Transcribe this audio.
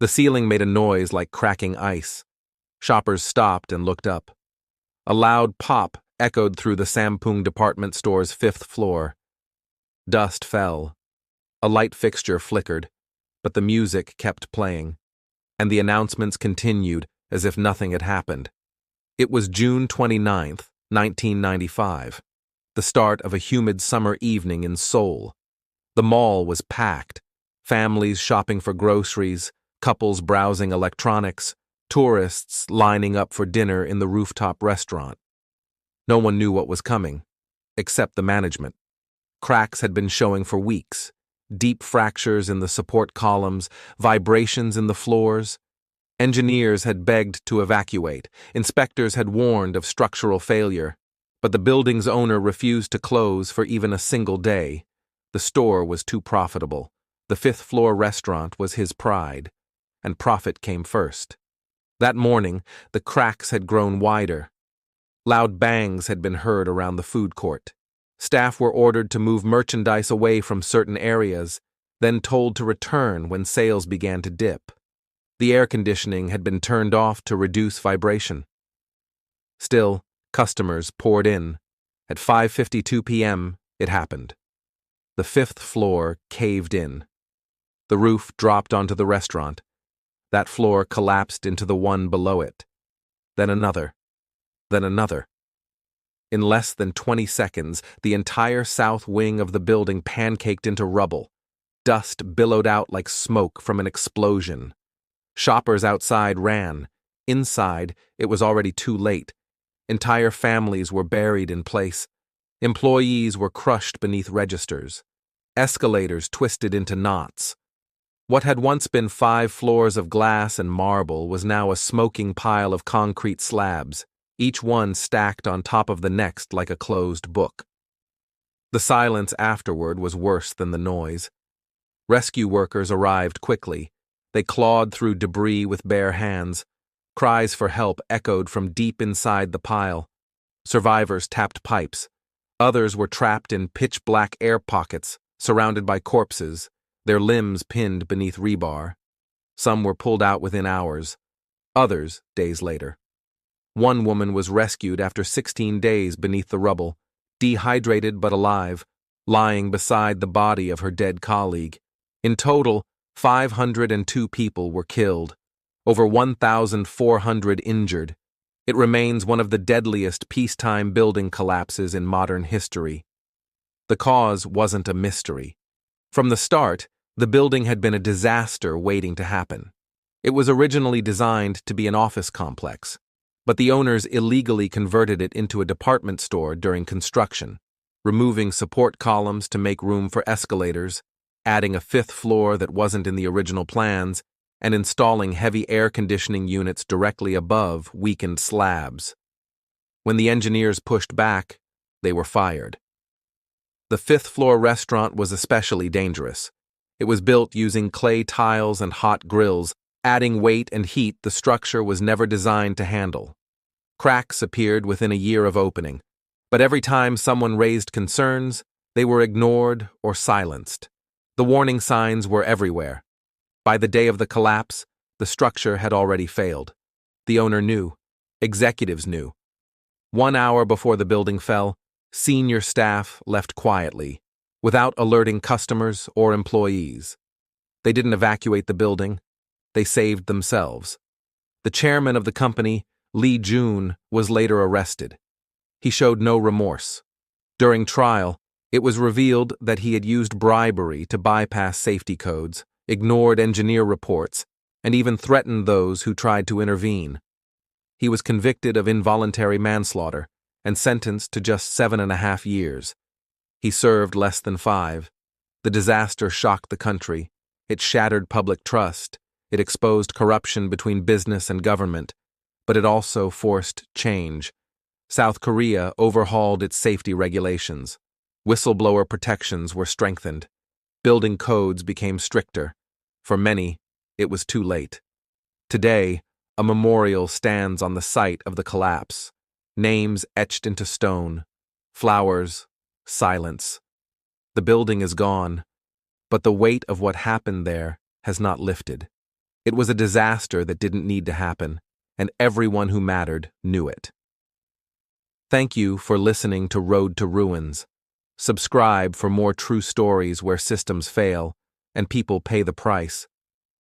The ceiling made a noise like cracking ice. Shoppers stopped and looked up. A loud pop echoed through the Sampoong department store's fifth floor. Dust fell. A light fixture flickered, but the music kept playing, and the announcements continued as if nothing had happened. It was June 29th, 1995, the start of a humid summer evening in Seoul. The mall was packed, families shopping for groceries, couples browsing electronics, tourists lining up for dinner in the rooftop restaurant. No one knew what was coming, except the management. Cracks had been showing for weeks, deep fractures in the support columns, vibrations in the floors. Engineers had begged to evacuate, inspectors had warned of structural failure, but the building's owner refused to close for even a single day. The store was too profitable. The fifth-floor restaurant was his pride, and profit came first. That morning, the cracks had grown wider. Loud bangs had been heard around the food court. Staff were ordered to move merchandise away from certain areas, then told to return when sales began to dip. The air conditioning had been turned off to reduce vibration. Still, customers poured in. At 5:52 p.m., it happened. The fifth floor caved in. The roof dropped onto the restaurant. That floor collapsed into the one below it. Then another. Then another. In less than 20 seconds, the entire south wing of the building pancaked into rubble. Dust billowed out like smoke from an explosion. Shoppers outside ran. Inside, it was already too late. Entire families were buried in place. Employees were crushed beneath registers. Escalators twisted into knots. What had once been 5 floors of glass and marble was now a smoking pile of concrete slabs, each one stacked on top of the next like a closed book. The silence afterward was worse than the noise. Rescue workers arrived quickly. They clawed through debris with bare hands. Cries for help echoed from deep inside the pile. Survivors tapped pipes. Others were trapped in pitch-black air pockets, surrounded by corpses, their limbs pinned beneath rebar. Some were pulled out within hours, others days later. One woman was rescued after 16 days beneath the rubble, dehydrated but alive, lying beside the body of her dead colleague. In total, 502 people were killed, over 1,400 injured. It remains one of the deadliest peacetime building collapses in modern history. The cause wasn't a mystery. From the start, the building had been a disaster waiting to happen. It was originally designed to be an office complex, but the owners illegally converted it into a department store during construction, removing support columns to make room for escalators, adding a 5th floor that wasn't in the original plans, and installing heavy air conditioning units directly above weakened slabs. When the engineers pushed back, they were fired. The 5th floor restaurant was especially dangerous. It was built using clay tiles and hot grills, adding weight and heat the structure was never designed to handle. Cracks appeared within a year of opening, but every time someone raised concerns, they were ignored or silenced. The warning signs were everywhere. By the day of the collapse, the structure had already failed. The owner knew. Executives knew. 1 hour before the building fell, senior staff left quietly, without alerting customers or employees. They didn't evacuate the building. They saved themselves. The chairman of the company, Lee Jun, was later arrested. He showed no remorse. During trial, it was revealed that he had used bribery to bypass safety codes, ignored engineer reports, and even threatened those who tried to intervene. He was convicted of involuntary manslaughter and sentenced to just 7.5 years. He served less than 5. The disaster shocked the country. It shattered public trust. It exposed corruption between business and government. But it also forced change. South Korea overhauled its safety regulations. Whistleblower protections were strengthened. Building codes became stricter. For many, it was too late. Today, a memorial stands on the site of the collapse. Names etched into stone. Flowers. Silence. The building is gone, but the weight of what happened there has not lifted. It was a disaster that didn't need to happen, and everyone who mattered knew it. Thank you for listening to Road to Ruins. Subscribe for more true stories where systems fail and people pay the price.